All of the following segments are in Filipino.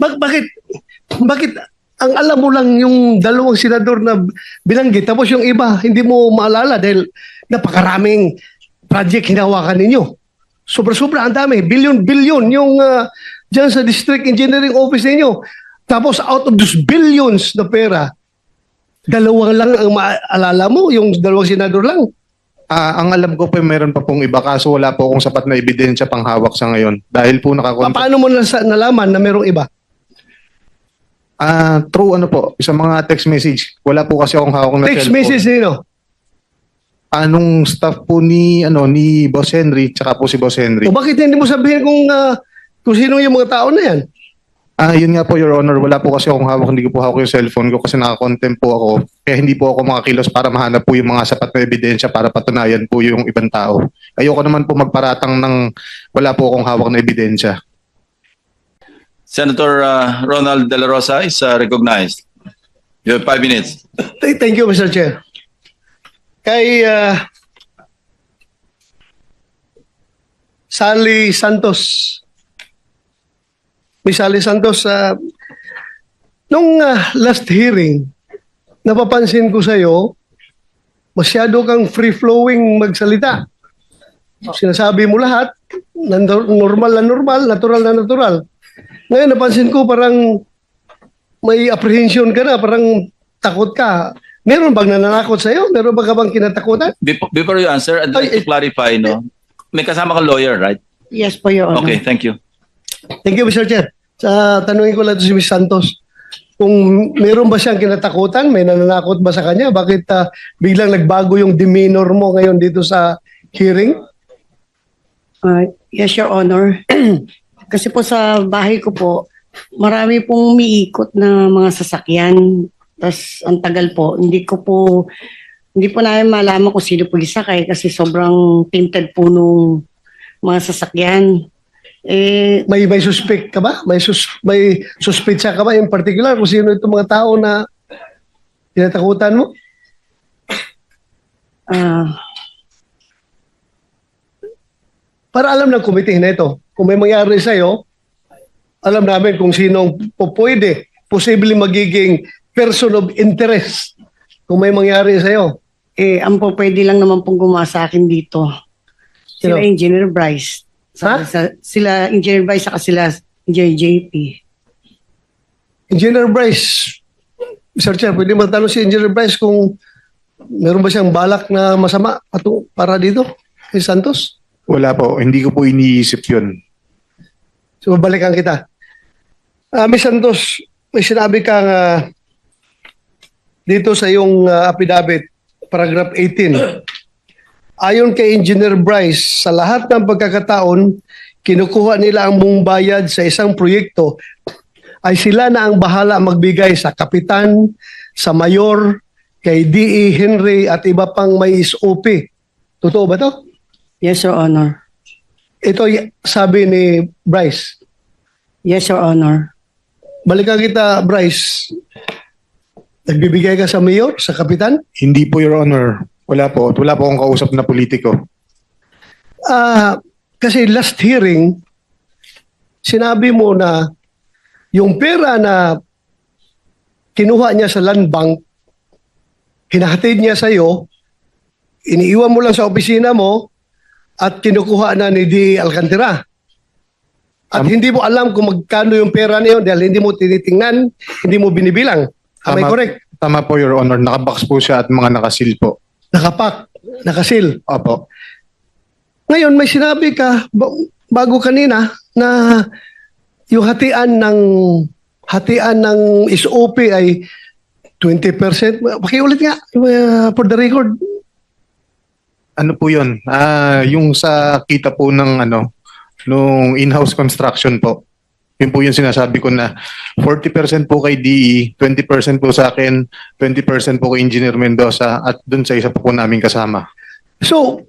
Bakit, bakit ang alam mo lang yung dalawang senador na binanggit, tapos yung iba, hindi mo maalala dahil napakaraming project hinawakan ninyo. Sobra-sobra, ang dami. Billion-billion yung dyan sa District Engineering Office ninyo. Tapos out of those billions na pera, dalawang lang ang maalala mo, yung dalawang senador lang. Ang alam ko po, meron pa pong iba kaso wala po akong sapat na ebidensya panghawak sa ngayon. Dahil po Paano mo nalaman na merong iba? True ano po, sa mga text message. Wala po kasi akong hawak na Text cellphone. message nino. Anong staff po ni Boss Henry tsaka po si Boss Henry. O bakit hindi mo sabihin kung sino yung mga tao na yan? Yun nga po, Your Honor, wala po kasi akong hawak, hindi ko po hawak yung cellphone ko kasi naka-contempt po ako. Kaya hindi po ako makakilos para mahanap po yung mga sapat na ebidensya para patunayan po yung ibang tao. Ayoko naman po magparatang ng wala po akong hawak na ebidensya. Senator Ronald De La Rosa is recognized. You have 5 minutes. Thank you, Mr. Chair. Kay Sally Santos. Miss Sally Santos, nung last hearing, napapansin ko sa'yo, masyado kang free-flowing magsalita. Sinasabi mo lahat, normal na normal, natural na natural. Ngayon, napansin ko parang may apprehension ka na, parang takot ka. Meron bang nananakot sa'yo? Meron ba ka bang kinatakutan? Before you answer, I'd like to clarify, no? May kasama kang lawyer, right? Yes po, Your Honor. Okay, thank you. Thank you, Mr. Chair. Tanungin ko lang ito si Ms. Santos. Kung meron ba siyang kinatakutan, may nananakot ba sa kanya? Bakit biglang nagbago yung demeanor mo ngayon dito sa hearing? Yes, Your Honor. Kasi po sa bahay ko po, marami pong umiikot na mga sasakyan. Tapos ang tagal po, hindi po namin malaman kung sino po isakay kasi sobrang tinted po nung mga sasakyan. May suspect ka ba? May suspetsa ka ba in particular kung sino itong mga tao na tinatakutan mo? Para alam ng committee na ito, kung may mangyari sa'yo, alam namin kung sinong pwede, posibleng magiging person of interest kung may mangyari sa'yo. Ang po pwede lang naman pong gumawa sa akin dito. Sila Sino? Engineer Bryce. Sila Engineer Bryce saka sila Engineer JP. Engineer Bryce, Mr. Chair, pwede matanong si Engineer Bryce kung meron ba siyang balak na masama para dito kay Santos? Wala po, hindi ko po iniisip yun. So, balikan kita. Ms. Santos, may sinabi kang dito sa iyong affidavit, paragraph 18. Ayon kay Engineer Bryce, sa lahat ng pagkakataon, kinukuha nila ang buong bayad sa isang proyekto ay sila na ang bahala magbigay sa kapitan, sa mayor, kay D.E. Henry at iba pang may SOP. Totoo ba to? Yes, Your Honor. Ito sabi ni Bryce. Yes, Your Honor. Balikan kita, Bryce. Nagbibigay ka sa mayor, sa kapitan? Hindi po, Your Honor. Wala po akong kausap na politiko. Kasi last hearing, sinabi mo na yung pera na kinuha niya sa land bank, hinahatid niya sa iyo, iniiwan mo lang sa opisina mo at kinukuha na ni D. Alcantara. At hindi mo alam kung magkano yung pera niyo dahil hindi mo tinitingnan, hindi mo binibilang. Am I correct? Tama po, Your Honor. Nakabox po siya at mga nakasil po. Nakapak, nakasil. Opo. Ngayon, may sinabi ka bago kanina na yung hatian ng SOP ay 20%. Pakiulit nga for the record. Ano po yun? Yung sa kita po ng nung in-house construction po. Yun po yung sinasabi ko na 40% po kay DE, 20% po sa akin, 20% po kay Engineer Mendoza at dun sa isa po namin kasama. So,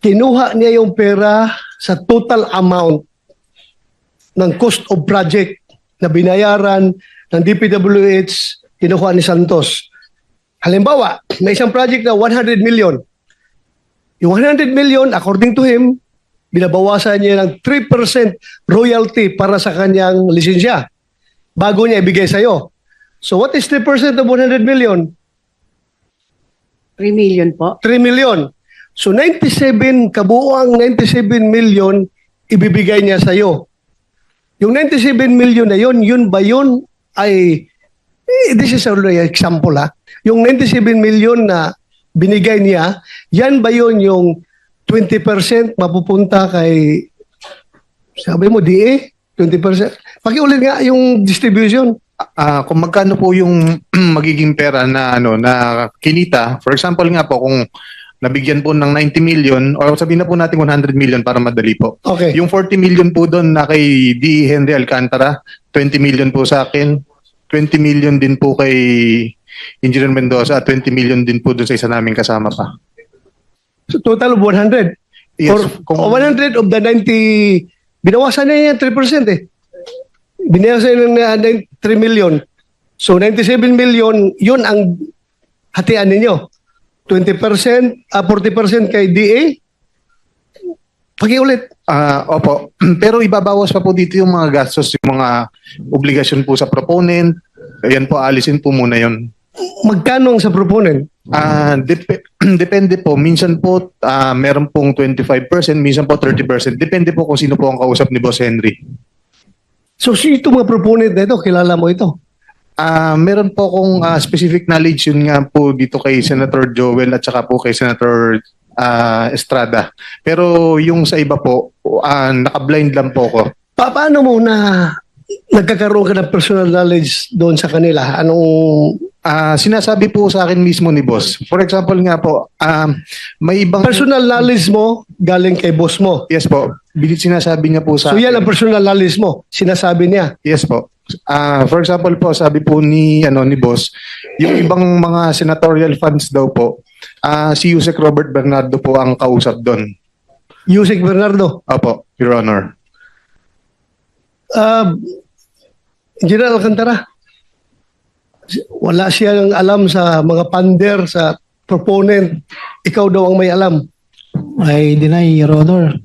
kinuha niya yung pera sa total amount ng cost of project na binayaran ng DPWH, kinuha ni Santos. Halimbawa, may isang project na 100 million. Yung 100 million, according to him, binabawasan niya ng 3% royalty para sa kanyang lisensya bago niya ibigay sa'yo. So what is 3% of 100 million? 3 million po. 3 million. So 97, kabuuang 97 million ibibigay niya sa'yo. Yung 97 million na yun ba yun ay, this is only an example ha. Yung 97 million na binigay niya, yan ba yun yung 20% mapupunta kay, sabi mo, DA? 20%? Pakiulit nga yung distribution. Kung magkano po yung magiging pera na na kinita, for example nga po kung nabigyan po ng 90 million or sabihin na po natin 100 million para madali po. Okay. Yung 40 million po doon na kay D. Henry Alcantara, 20 million po sa akin, 20 million din po kay Engineer Mendoza at 20 million din po doon sa isa naming kasama pa. So total of 100. Yes, Or 100 of the 90, binawasan na niya 3% eh. Binawasan na 3 million. So 97 million, yun ang hatian ninyo. 20%, 40% kay DA. Pakiulit. Opo. Pero ibabawas pa po dito yung mga gastos, yung mga obligasyon po sa proponent. Ayan po, alisin po muna yun. Magkano ang sa proponent? Depende po. Minsan po, meron pong 25%, minsan po 30%. Depende po kung sino po ang kausap ni Boss Henry. So ito mga proponent na ito, kilala mo ito? Meron po akong specific knowledge yun nga po dito kay Senator Joel at saka po kay Senator Estrada. Pero yung sa iba po, naka-blind lang po ko. Paano mo na nagkakaroon ka ng personal knowledge doon sa kanila? Anong Sinasabi po sa akin mismo ni Boss. For example nga po, may ibang... personal knowledge mo galing kay boss mo? Yes po. Sinasabi niya po sa So yan akin. ang personal knowledge mo, sinasabi niya. Yes po. For example po, sabi po ni Boss, yung ibang mga senatorial funds daw po, si Yusek Robert Bernardo po ang kausap doon. Yusek Bernardo. Opo, Your Honor. General Alcantara, wala siyang alam sa mga pander, sa proponent. Ikaw daw ang may alam. I deny, Your Honor.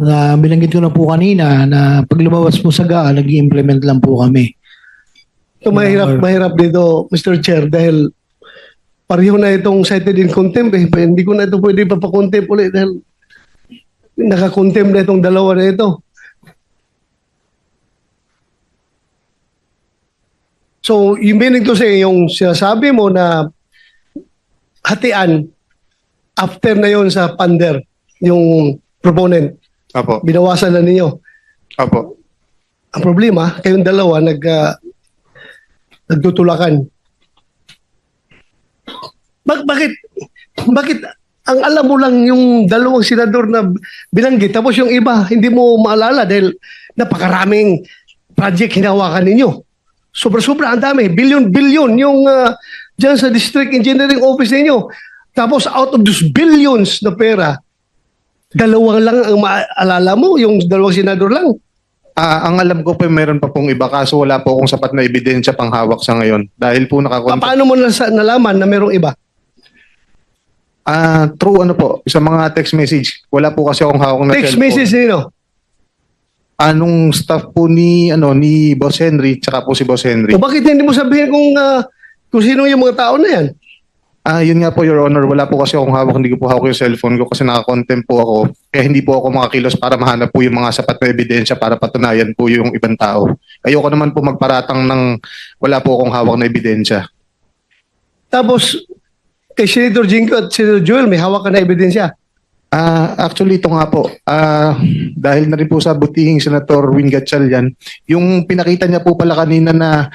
Na binanggit ko na po kanina na pag lumabas po sa GAA, nag-i-implement lang po kami. Ito mahirap dito, Mr. Chair, dahil pareho na itong cited in contempt. Hindi ko na ito pwede papakontempt ulit dahil nakakontempt na itong dalawa na ito. So, yung meaning to say, yung sinasabi mo na hatian, after na yon sa pander, yung proponent, Opo. binawasan na ninyo. Opo. Ang problema, kayong dalawa nagtutulakan. Bakit ang alam mo lang yung dalawang senador na binanggit tapos yung iba hindi mo maalala dahil napakaraming project hinawakan ninyo. Sobra-sobra, ang dami. Billion-billion yung dyan sa District Engineering Office ninyo. Tapos out of those billions na pera, dalawang lang ang maalala mo, yung dalawang senador lang. Ang alam ko po, meron pa pong iba kaso wala po akong sapat na ebidensya pang hawak sa ngayon. Dahil po Paano mo nalaman na merong iba? True sa mga text message. Wala po kasi akong hawak na Text cellphone. message nino. Anong staff po ni Boss Henry tsaka po si Boss Henry. O bakit hindi mo sabihin kung sino yung mga tao na yan? Yun nga po, Your Honor, wala po kasi akong hawak, hindi ko po hawak yung cellphone ko kasi naka-contempt po ako. Kaya hindi po ako makakilos para mahanap po yung mga sapat na ebidensya para patunayan po yung ibang tao. Ayoko naman po magparatang ng wala po akong hawak na ebidensya. Tapos, kay Senator Jinko at Senator Joel, may hawak ka na ebidensya. Actually, ito nga po, dahil na rin po sa butihing Senator Win Gatchalian, yung pinakita niya po pala kanina na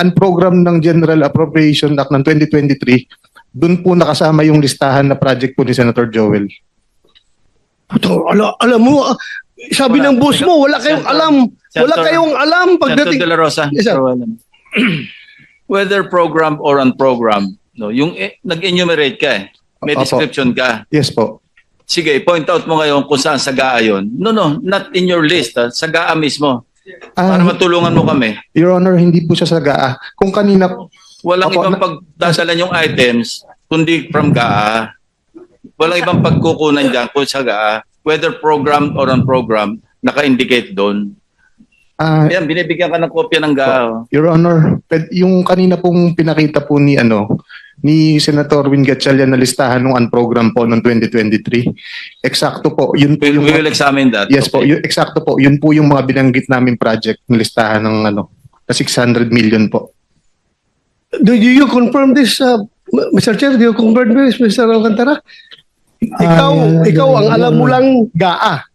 unprogrammed ng General Appropriation Act ng 2023, dun po nakasama yung listahan na project po ni Senator Joel. Puto, alam mo, sabi ng boss mo, wala kayong alam. Wala kayong alam pagdating. Senator De La Rosa, Yes, sir. whether program or unprogrammed, yung nag-enumerate ka may Opo. description ka. Yes po. Sige, point out mo ngayon kung saan sa GAA yun. No, not in your list. Sa GAA mismo. Para matulungan mo kami. Your Honor, hindi po siya sa GAA. Kung kanina, Walang Opo, ibang pagdadalan yung items kundi from GAA. Walang ibang pagkukunan dyan kung sa GAA. whether programmed or unprogrammed, naka-indicate doon. Ah, Yan, binibigyan ka ng kopya ng GAA. Your Honor, yung kanina pong pinakita po ni ni Senator Win Gatchalian na listahan ng unprogram po noong 2023. Eksakto po, yun po We yung will examine that. yes po, Okay. eksakto po, yun po yung mga binanggit namin project na listahan ng na 600 million po. Do you confirm this, Mr. Chair? Do you confirm this, Mr. Alcantara? Ikaw ang alam mo lang GAA.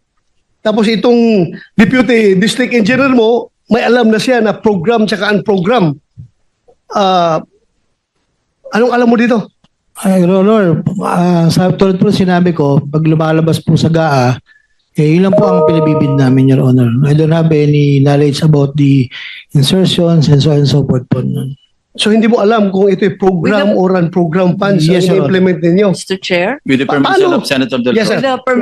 Tapos itong Deputy District Engineer mo, may alam na siya na program tsaka unprogram. Anong alam mo dito? Your Honor, sa tulad po sinabi ko, pag lumalabas po sa GAA, yun lang po ang pinabibid namin, Your Honor. I don't have any knowledge about the insertions and so on and so forth po. So hindi mo alam kung ito ay program or unprogram funds Yes, ang Your Honor. implement ninyo. Mr. Chair, With the permission Paano? of Senator Del Yes, sir. with the permission